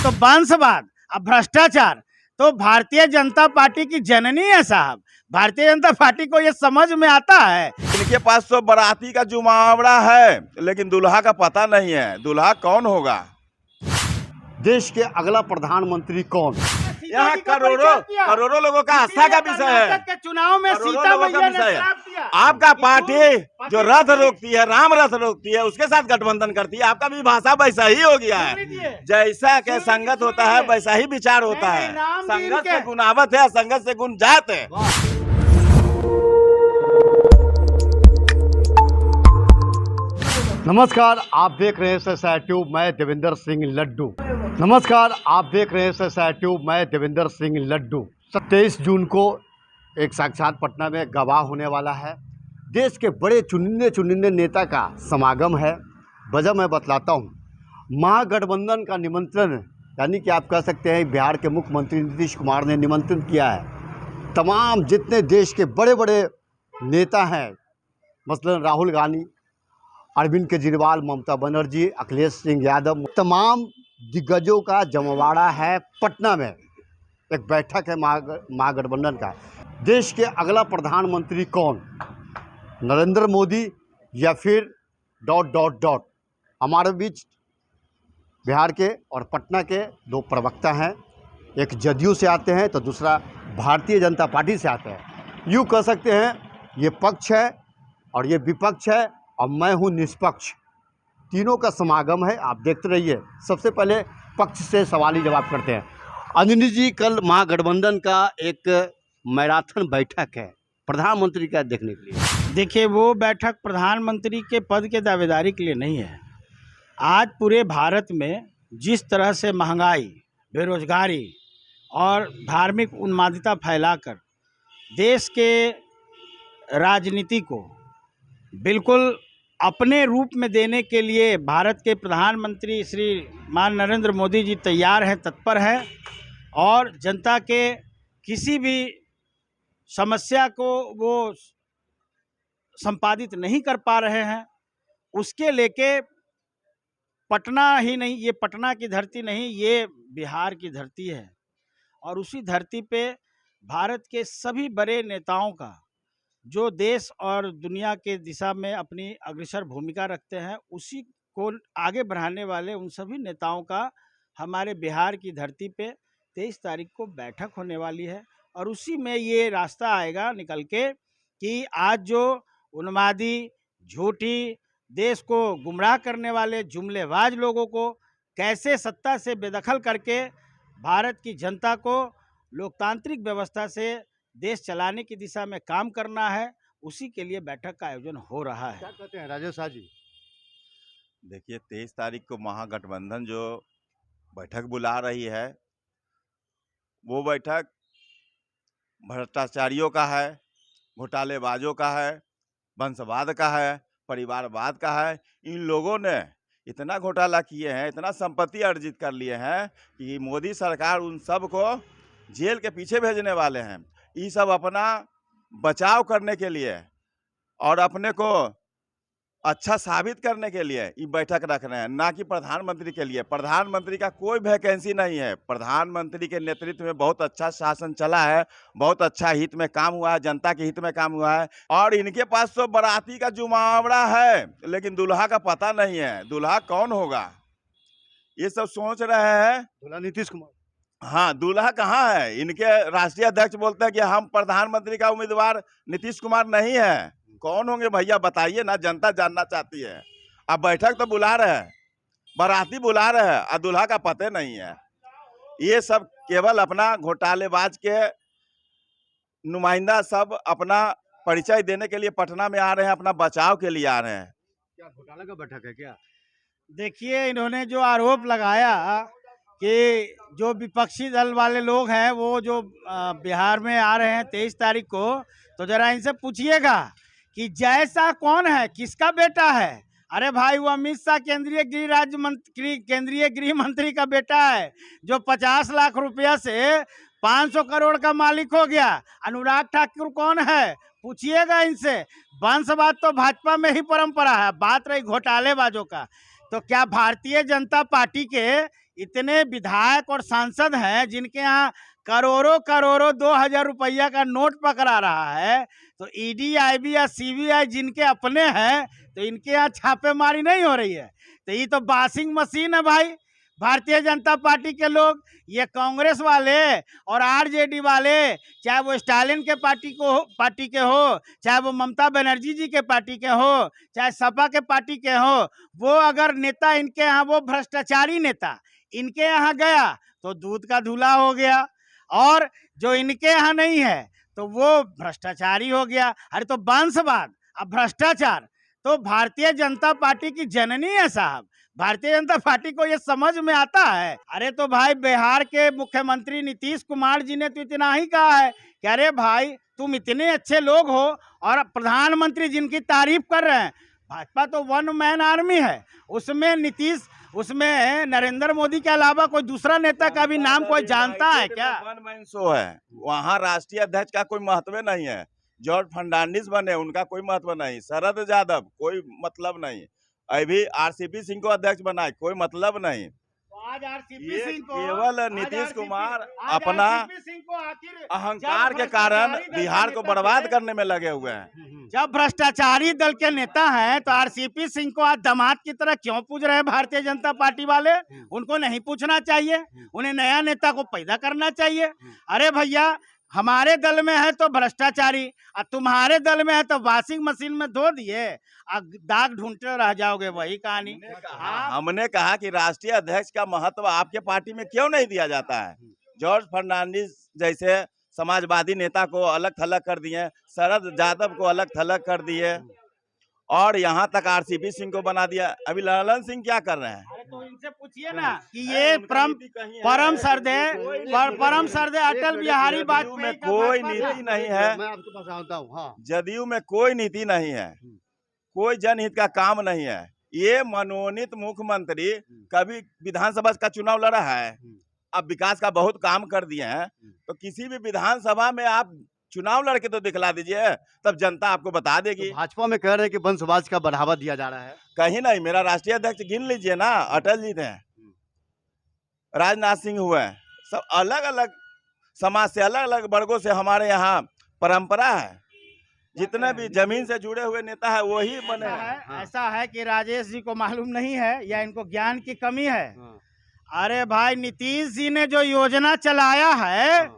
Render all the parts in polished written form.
तो वंशवाद और भ्रष्टाचार तो भारतीय जनता पार्टी की जननी है साहब। भारतीय जनता पार्टी को ये समझ में आता है। इनके पास तो बाराती का जुमावड़ा है, लेकिन दूल्हा का पता नहीं है। दूल्हा कौन होगा? देश के अगला प्रधानमंत्री कौन? यह करोड़ों लोगों का आस्था का विषय है। के चुनाव में करोड़ों सीता लोगों का मैया ने विषय है। श्राप दिया। आपका पार्टी जो रथ रोकती है, राम रथ रोकती है, उसके साथ गठबंधन करती है। आपका भी भाषा वैसा ही हो गया है। जैसा के संगत होता है वैसा ही विचार होता है। संगत से गुणावत है, संगत से गुण जात है। नमस्कार, आप देख रहे हैं SSI ट्यूब। मैं देवेंद्र सिंह लड्डू। नमस्कार, आप देख रहे हैं SSI ट्यूब। मैं देवेंद्र सिंह लड्डू। 23 जून को एक साक्षात पटना में गवाह होने वाला है। देश के बड़े चुनिंदे नेता का समागम है। वजह मैं बतलाता हूँ। महागठबंधन का निमंत्रण, यानी कि आप कह सकते हैं बिहार के मुख्यमंत्री नीतीश कुमार ने निमंत्रण किया है। तमाम जितने देश के बड़े बड़े नेता हैं, मसलन राहुल गांधी, अरविंद केजरीवाल, ममता बनर्जी, अखिलेश सिंह यादव, तमाम दिग्गजों का जमवाड़ा है पटना में। एक बैठक है महागठबंधन का। देश के अगला प्रधानमंत्री कौन? नरेंद्र मोदी या फिर ... हमारे बीच बिहार के और पटना के दो प्रवक्ता हैं। एक जदयू से आते हैं तो दूसरा भारतीय जनता पार्टी से आते हैं। यूँ कह सकते हैं ये पक्ष है और ये विपक्ष है और मैं हूँ निष्पक्ष। तीनों का समागम है, आप देखते रहिए। सबसे पहले पक्ष से सवाल ही जवाब करते हैं। अंजनी जी, कल महागठबंधन का एक मैराथन बैठक है प्रधानमंत्री का देखने के लिए। देखिए, वो बैठक प्रधानमंत्री के पद के दावेदारी के लिए नहीं है। आज पूरे भारत में जिस तरह से महंगाई, बेरोजगारी और धार्मिक उन्मादिता फैलाकर देश के राजनीति को बिल्कुल अपने रूप में देने के लिए भारत के प्रधानमंत्री श्री मान नरेंद्र मोदी जी तैयार हैं, तत्पर हैं और जनता के किसी भी समस्या को वो संपादित नहीं कर पा रहे हैं। उसके लेके पटना ही नहीं, ये पटना की धरती नहीं, ये बिहार की धरती है और उसी धरती पे भारत के सभी बड़े नेताओं का, जो देश और दुनिया के दिशा में अपनी अग्रसर भूमिका रखते हैं, उसी को आगे बढ़ाने वाले उन सभी नेताओं का हमारे बिहार की धरती पे 23 तारीख को बैठक होने वाली है। और उसी में ये रास्ता आएगा निकल के कि आज जो उन्मादी, झूठी, देश को गुमराह करने वाले जुमलेबाज लोगों को कैसे सत्ता से बेदखल करके भारत की जनता को लोकतांत्रिक व्यवस्था से देश चलाने की दिशा में काम करना है, उसी के लिए बैठक का आयोजन हो रहा है। क्या कहते हैं राजेश शाह जी? देखिए, 23 तारीख को महागठबंधन जो बैठक बुला रही है, वो बैठक भ्रष्टाचारियों का है, घोटालेबाजों का है, वंशवाद का है, परिवारवाद का है। इन लोगों ने इतना घोटाला किए हैं, इतना संपत्ति अर्जित कर लिए हैं कि मोदी सरकार उन सब को जेल के पीछे भेजने वाले हैं। ये सब अपना बचाव करने के लिए और अपने को अच्छा साबित करने के लिए ये बैठक रख रहे हैं, ना कि प्रधानमंत्री के लिए। प्रधानमंत्री का कोई वैकेंसी नहीं है। प्रधानमंत्री के नेतृत्व में बहुत अच्छा शासन चला है, बहुत अच्छा हित में काम हुआ है, जनता के हित में काम हुआ है। और इनके पास तो बाराती का जुमावड़ा है, लेकिन दूल्हा का पता नहीं है। दूल्हा कौन होगा, ये सब सोच रहे हैं। दूल्हा नीतीश कुमार। हाँ, दूल्हा कहाँ है? इनके राष्ट्रीय अध्यक्ष बोलते हैं कि हम प्रधानमंत्री का उम्मीदवार नीतीश कुमार नहीं है। कौन होंगे भैया, बताइए ना, जनता जानना चाहती है। अब बैठक तो बुला रहे हैं, बाराती बुला रहे हैं और दूल्हा का पता नहीं है। ये सब केवल अपना घोटालेबाज के नुमाइंदा सब अपना परिचय देने के लिए पटना में आ रहे हैं, अपना बचाव के लिए आ रहे हैं। क्या घोटाला का बैठक है क्या? देखिए, इन्होंने जो आरोप लगाया कि जो विपक्षी दल वाले लोग हैं वो जो बिहार में आ रहे हैं 23 तारीख को, तो जरा इनसे पूछिएगा कि जैसा कौन है, किसका बेटा है। अरे भाई, वो अमित शाह केंद्रीय गृह मंत्री का बेटा है, जो 50 लाख रुपया से 500 करोड़ का मालिक हो गया। अनुराग ठाकुर कौन है, पूछिएगा इनसे। वंशवाद तो भाजपा में ही परंपरा है। बात रही घोटालेबाजों का, तो क्या भारतीय जनता पार्टी के इतने विधायक और सांसद हैं जिनके यहाँ करोड़ों करोड़ों 2000 रुपया का नोट पकड़ा रहा है, तो ईडी, आईबी या सीबीआई जिनके अपने हैं, तो इनके यहाँ छापेमारी नहीं हो रही है। तो ये तो वॉशिंग मशीन है भाई। भारतीय जनता पार्टी के लोग, ये कांग्रेस वाले और आरजेडी वाले, चाहे वो स्टालिन के पार्टी के हो, चाहे वो ममता बनर्जी जी के पार्टी के हो, चाहे सपा के पार्टी के हो, वो अगर नेता इनके यहाँ, वो भ्रष्टाचारी नेता इनके यहाँ गया तो दूध का धुला हो गया, और जो इनके यहाँ नहीं है तो वो भ्रष्टाचारी हो गया। अरे तो वंशवाद अब भ्रष्टाचार तो भारतीय जनता पार्टी की जननी है साहब। भारतीय जनता पार्टी को ये समझ में आता है। अरे तो भाई बिहार के मुख्यमंत्री नीतीश कुमार जी ने तो इतना ही कहा है कि अरे भाई तुम इतने अच्छे लोग हो, और प्रधानमंत्री जिनकी तारीफ कर रहे हैं, भाजपा तो वन मैन आर्मी है, उसमें नरेंद्र मोदी के अलावा कोई दूसरा नेता का भी नाम कोई जानता है क्या? वन मैन शो है, वहाँ राष्ट्रीय अध्यक्ष का कोई महत्व नहीं है। जॉर्ज फर्नांडिस बने, उनका कोई महत्व नहीं। शरद यादव, कोई मतलब नहीं। अभी आरसीपी सिंह को अध्यक्ष बनाए, कोई मतलब नहीं। आज आरसीपी ये सिंह को, केवल नीतीश कुमार अपना अहंकार के कारण बिहार को बर्बाद करने में लगे हुए हैं। जब भ्रष्टाचारी दल के नेता हैं तो आरसीपी सिंह को आज दामाद की तरह क्यों पूछ रहे हैं भारतीय जनता पार्टी वाले? उनको नहीं पूछना चाहिए, उन्हें नया नेता को पैदा करना चाहिए। अरे भैया, हमारे दल में है तो भ्रष्टाचारी, और तुम्हारे दल में है तो वॉशिंग मशीन में धो दिए, दाग ढूंढते रह जाओगे। वही कहानी। हमने कहा कि राष्ट्रीय अध्यक्ष का महत्व आपके पार्टी में क्यों नहीं दिया जाता है? जॉर्ज फर्नांडिस जैसे समाजवादी नेता को अलग थलग कर दिए, शरद यादव को अलग थलग कर दिए, और यहाँ तक आरसीपी सिंह को बना दिया। अभी ललन सिंह क्या कर रहे हैं? अरे तो इनसे पूछिए ना कि ये परम श्रद्धेय अटल बिहारी वाजपेयी में कोई नीति नहीं है। मैं आपको बताता हूँ। हाँ, जदयू में कोई नीति नहीं है, कोई जनहित का काम नहीं है। ये मनोनीत मुख्यमंत्री कभी विधानसभा का चुनाव लड़ा है, अब विकास का बहुत काम कर दिए हैं, तो किसी भी विधानसभा में आप चुनाव लड़के तो दिखला दीजिए, तब जनता आपको बता देगी। तो भाजपा में कह रहे हैं कि वंशवाद का बढ़ावा दिया जा रहा है। कहीं नहीं। मेरा राष्ट्रीय अध्यक्ष गिन लीजिए ना, अटल जी थे, राजनाथ सिंह हुए, सब अलग अलग समाज से, अलग अलग वर्गों से हमारे यहाँ परंपरा है। जितने भी जमीन से जुड़े हुए नेता है वही बने हैं। ऐसा है कि राजेश जी को मालूम नहीं है या इनको ज्ञान की कमी है। अरे भाई, नीतीश जी ने जो योजना चलाया है,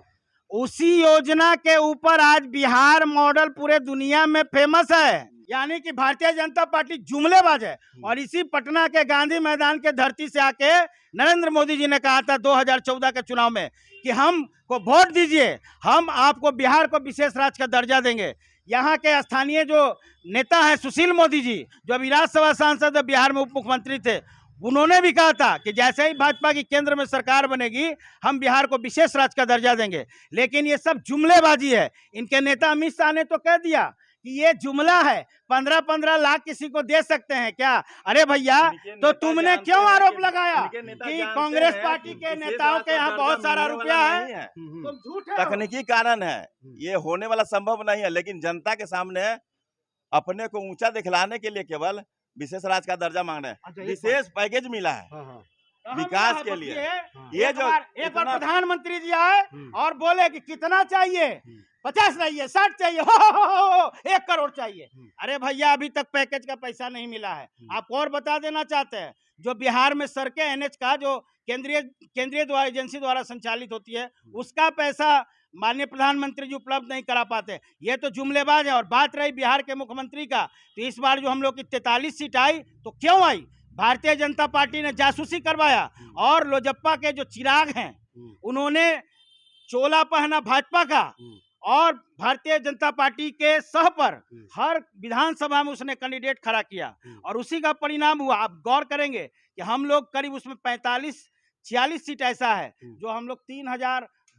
उसी योजना के ऊपर आज बिहार मॉडल पूरे दुनिया में फेमस है। यानी कि भारतीय जनता पार्टी जुमलेबाज है। और इसी पटना के गांधी मैदान के धरती से आके नरेंद्र मोदी जी ने कहा था 2014 के चुनाव में कि हमको वोट दीजिए, हम आपको बिहार को विशेष राज्य का दर्जा देंगे। यहाँ के स्थानीय जो नेता है सुशील मोदी जी, जो अभी राज्यसभा सांसद बिहार में उप मुख्यमंत्री थे, उन्होंने भी कहा था कि जैसे ही भाजपा की केंद्र में सरकार बनेगी, हम बिहार को विशेष राज्य का दर्जा देंगे। लेकिन ये सब जुमलेबाजी है। इनके नेता अमित शाह ने तो कह दिया कि ये जुमला है, 15-15 लाख किसी को दे सकते हैं क्या? अरे भैया, तो तुमने क्यों आरोप लगाया कि कांग्रेस पार्टी के नेताओं के यहाँ बहुत सारा रुपया है? तुम झूठ है। तकनीकी कारण है, ये होने वाला संभव नहीं है। लेकिन जनता के सामने अपने को ऊंचा दिखलाने के लिए केवल विशेष राज्य का दर्जा मांग रहे हैं। विशेष पैकेज मिला है विकास के लिए। ये जो एक बार प्रधानमंत्री जी आए और बोले कि कितना चाहिए, 50 नहीं है, 60 चाहिए, हो 1 करोड़ चाहिए। अरे भैया, अभी तक पैकेज का पैसा नहीं मिला है। आप और बता देना चाहते हैं, जो बिहार में सड़कें एनएच का जो केंद्रीय द्वारा एजेंसी द्वारा संचालित होती है, उसका पैसा माननीय प्रधानमंत्री जी उपलब्ध नहीं करा पाते। ये तो जुमलेबाज है। और बात रही बिहार के मुख्यमंत्री का, तो इस बार जो हम लोग की 43 सीट आई, तो क्यों आई? भारतीय जनता पार्टी ने जासूसी करवाया, और लोजप्पा के जो चिराग हैं, उन्होंने चोला पहना भाजपा का, और भारतीय जनता पार्टी के सह पर हर विधानसभा में उसने कैंडिडेट खड़ा किया, और उसी का परिणाम हुआ। आप गौर करेंगे कि हम लोग करीब उसमें 45-46 सीट ऐसा है जो हम लोग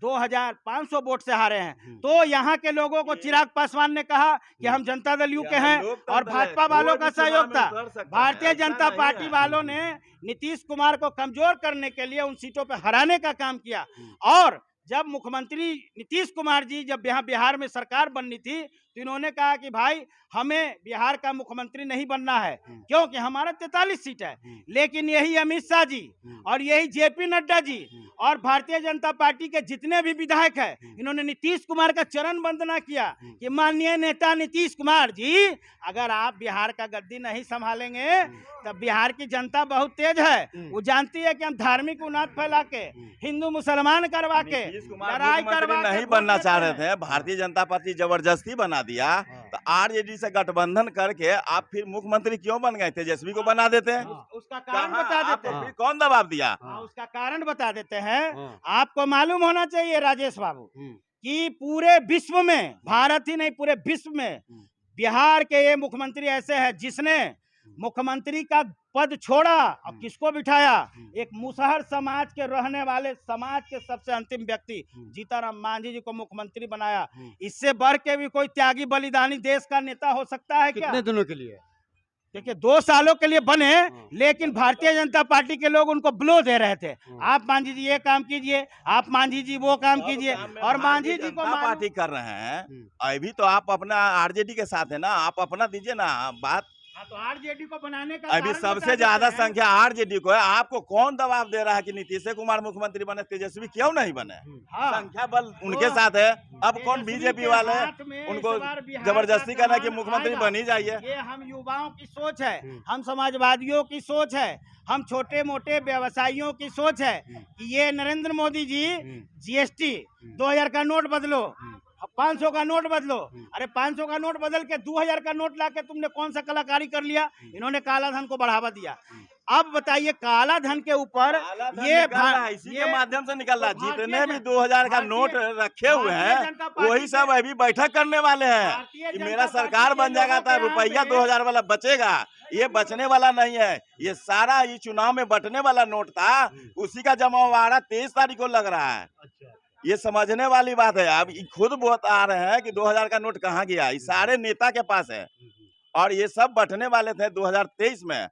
2,500 वोट से हारे हैं। तो यहाँ के लोगों को चिराग पासवान ने कहा कि हम जनता दल यू के हैं, और भाजपा वालों का सहयोग था। भारतीय जनता पार्टी वालों ने नीतीश कुमार को कमजोर करने के लिए उन सीटों पर हराने का काम किया। और जब मुख्यमंत्री नीतीश कुमार जी जब यहाँ बिहार में सरकार बननी थी, तो इन्होंने कहा कि भाई हमें बिहार का मुख्यमंत्री नहीं बनना है, क्योंकि हमारा 43 सीट है। लेकिन यही अमित शाह जी और यही जेपी नड्डा जी और भारतीय जनता पार्टी के जितने भी विधायक हैं, इन्होंने नीतीश कुमार का चरण वंदना किया कि माननीय नेता नीतीश कुमार जी, अगर आप बिहार का गद्दी नहीं संभालेंगे तब बिहार की जनता बहुत तेज है। वो जानती है कि हम धार्मिक उन्माद फैला के, हिंदू मुसलमान करवा के, लड़ाई करवा के नहीं बनना चाह रहे थे, भारतीय जनता पार्टी जबरदस्ती बना दिया। तो आरजेडी से गठबंधन करके आप फिर मुख्यमंत्री क्यों बन गए? तेजस्वी को बना देते हैं। उसका कारण बता देते हैं। फिर कौन दबाव दिया? उसका कारण बता देते हैं। आपको मालूम होना चाहिए राजेश बाबू कि पूरे विश्व में, भारत ही नहीं पूरे विश्व में, बिहार के ये मुख्यमंत्री ऐसे हैं जिसने मुख्यमंत्री का पद छोड़ा और किसको बिठाया? एक मुसहर समाज के रहने वाले समाज के सबसे अंतिम व्यक्ति जीतन राम मांझी जी को मुख्यमंत्री बनाया। इससे बढ़ के भी कोई त्यागी बलिदानी देश का नेता हो सकता है क्या? कितने दिनों के लिए? देखिए 2 सालों के लिए बने, लेकिन भारतीय जनता पार्टी के लोग उनको ब्लो दे रहे थे। आप मांझी जी ये काम कीजिए, आप मांझी जी वो काम कीजिए, और मांझी जी को पार्टी कर रहे हैं। अभी तो आप अपना आरजेडी के साथ है ना, आप अपना दीजिए ना बात। तो आरजेडी को बनाने का अभी सबसे ज्यादा संख्या आरजेडी को है। आपको कौन दबाव दे रहा है कि नीतीश कुमार मुख्यमंत्री बने, तेजस्वी क्यों नहीं बने? संख्या बल उनके साथ है। अब कौन बीजेपी वाले उनको जबरदस्ती करना कि मुख्यमंत्री बन ही जाइए? ये हम युवाओं की सोच है, हम समाजवादियों की सोच है, हम छोटे मोटे व्यवसायियों की सोच है कि ये नरेंद्र मोदी जी जीएसटी 2000 का नोट बदलो, 500 का नोट बदलो। अरे 500 का नोट बदल के 2000 का नोट लाके तुमने कौन सा कलाकारी कर लिया? इन्होंने काला धन को बढ़ावा दिया। अब बताइए काला धन के ऊपर ये इसी के माध्यम से निकल रहा है। जितने भी 2000 का नोट रखे हुए हैं वही सब अभी बैठक करने वाले हैं कि मेरा सरकार बन जाएगा तो रुपया 2000 वाला बचेगा। ये बचने वाला नहीं है, ये सारा ये चुनाव में बटने वाला नोट था, उसी का जमावाड़ा 23 तारीख को लग रहा है। ये समझने वाली बात है। अब खुद बता रहे हैं कि 2000 का नोट कहाँ गया, ये सारे नेता के पास है और ये सब बटने वाले थे 2023 में।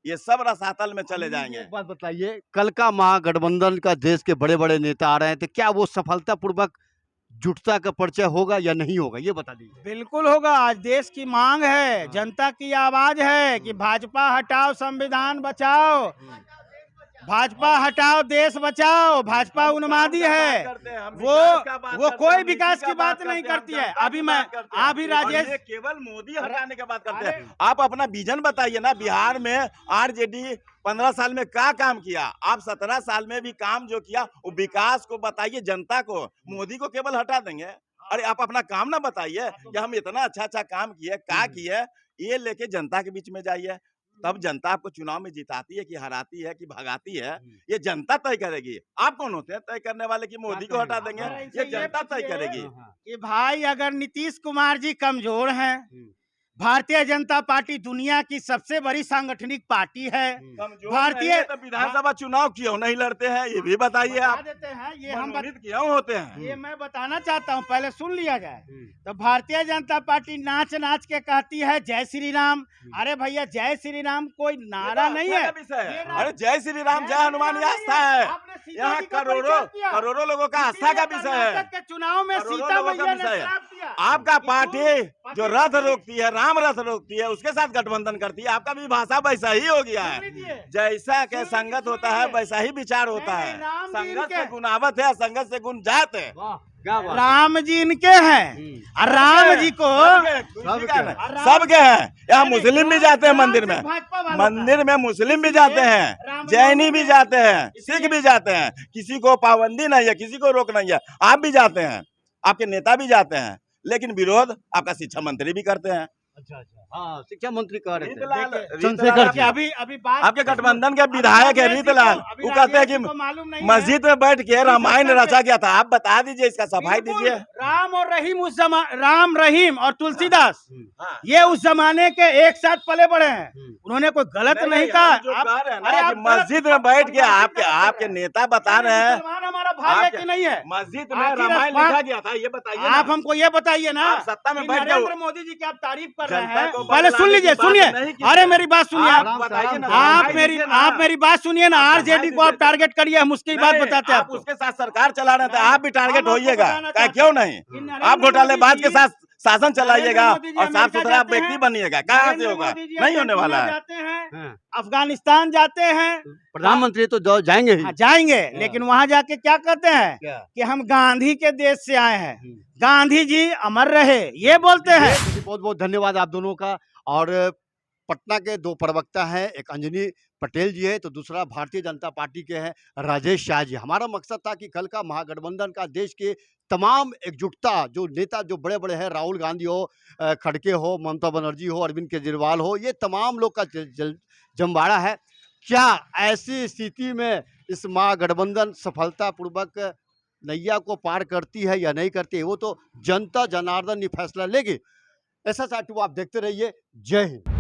ये सब रसातल में चले जाएंगे। एक बात बताइए, कल का महागठबंधन का देश के बड़े बड़े नेता आ रहे हैं, तो क्या वो सफलतापूर्वक जुटता का परिचय होगा या नहीं होगा, ये बता दीजिए। बिल्कुल होगा। आज देश की मांग है, जनता की आवाज है कि भाजपा हटाओ संविधान बचाओ, भाजपा हटाओ देश बचाओ। भाजपा उन्मादी है, वो कोई विकास की बात नहीं करती है। अभी राजेश केवल मोदी हटाने की बात करते हैं। आप अपना विजन बताइए ना। बिहार में आरजेडी 15 साल में क्या काम किया? आप 17 साल में भी काम जो किया वो विकास को बताइए जनता को। मोदी को केवल हटा देंगे? अरे आप अपना काम ना बताइए कि हम इतना अच्छा काम किए, क्या किए, ये लेके जनता के बीच में जाइए। तब जनता आपको चुनाव में जिताती है कि हराती है कि भगाती है, ये जनता तय करेगी। आप कौन होते हैं तय करने वाले कि मोदी को हटा देंगे? ये जनता तय करेगी। कि भाई अगर नीतीश कुमार जी कमजोर हैं, भारतीय जनता पार्टी दुनिया की सबसे बड़ी सांगठनिक पार्टी है। भारतीय तो विधानसभा चुनाव क्यों नहीं लड़ते हैं, ये भी बताइए। आप देते हैं ये हम क्यों होते हैं, ये मैं बताना चाहता हूँ, पहले सुन लिया जाए। तो भारतीय जनता पार्टी नाच नाच के कहती है जय श्री राम। अरे भैया जय श्री राम कोई नारा नहीं है। अरे जय श्री राम जय हनुमान ये आस्था है। यहाँ करोड़ों लोगों का आस्था का विषय है। के चुनाव में सीता मैया ने श्राप दिया। आपका पार्टी जो रथ रोकती है, राम रथ रोकती है, उसके साथ गठबंधन करती है। आपका भी भाषा वैसा ही हो गया है। जैसा के संगत होता है वैसा ही विचार होता है। संगत से गुणावत है, संगत से गुण जात है। राम जी इनके हैं और राम जी को सबके हैं। यहाँ मुस्लिम भी जाते हैं मंदिर में मुस्लिम भी जाते हैं, जैनी भी जाते हैं, सिख भी जाते हैं। किसी को पाबंदी नहीं है, किसी को रोक नहीं है। आप भी जाते हैं, आपके नेता भी जाते हैं, लेकिन विरोध आपका शिक्षा मंत्री भी करते हैं। अच्छा, हाँ, शिक्षा मंत्री कह रहे थे चंद्रशेखर जी। अभी बात आपके गठबंधन के विधायक है रीतलाल, वो कहते हैं कि मस्जिद में बैठ के रामायण रचा गया था। आप बता दीजिए, इसका सफाई दीजिए। राम और रहीम राम रहीम और तुलसीदास ये उस जमाने के एक साथ पले बड़े हैं। उन्होंने कोई गलत नहीं कहा। अरे मस्जिद में बैठ के आपके नेता बता रहे हैं हमारा भाई है कि नहीं है? मस्जिद में रामायण लिखा गया था, ये बताइए। आप हमको ये बताइए ना, सत्ता में बैठ नरेंद्र मोदी जी की आप तारीफ कर रहे हैं। पहले सुन लीजिए, सुनिए। अरे मेरी बात सुनिए, आप मेरी बात सुनिए ना। आरजेडी को आप टारगेट करिए, हम उसकी बात बताते हैं। उसके साथ सरकार चला रहे थे, आप भी टारगेट होइएगा, क्यों नहीं? आप घोटालेबाज के साथ शासन चलाइएगा नरेंद्र मोदी जी और साफ अमेरिका सुथरा जाते व्यक्ति हैं, बनिएगा, कहाँ से नरेंद्र होगा? मोदी जी नहीं होने वाला अर्जेंटीना है। जाते हैं, हाँ, अफगानिस्तान जाते हैं, प्रधानमंत्री तो जाएंगे ही। हाँ, जाएंगे, लेकिन वहां जाके क्या कहते हैं क्या? कि हम गांधी के देश से आए हैं, हम्म। गांधी जी अमर रहे, ये बोलते हैं। बहुत बहुत धन्यवाद आप दोनों का। और पटना के दो प्रवक्ता हैं, एक अंजनी पटेल जी है तो दूसरा भारतीय जनता पार्टी के हैं राजेश शाह जी। हमारा मकसद था कि कल का महागठबंधन का देश के तमाम एकजुटता, जो नेता जो बड़े बड़े हैं, राहुल गांधी हो, खड़गे हो, ममता बनर्जी हो, अरविंद केजरीवाल हो, ये तमाम लोग का जमवाड़ा है। क्या ऐसी स्थिति में इस महागठबंधन सफलतापूर्वक नैया को पार करती है या नहीं करती है, वो तो जनता जनार्दन ही फैसला लेगी। ऐसा आप देखते रहिए। जय हिंद।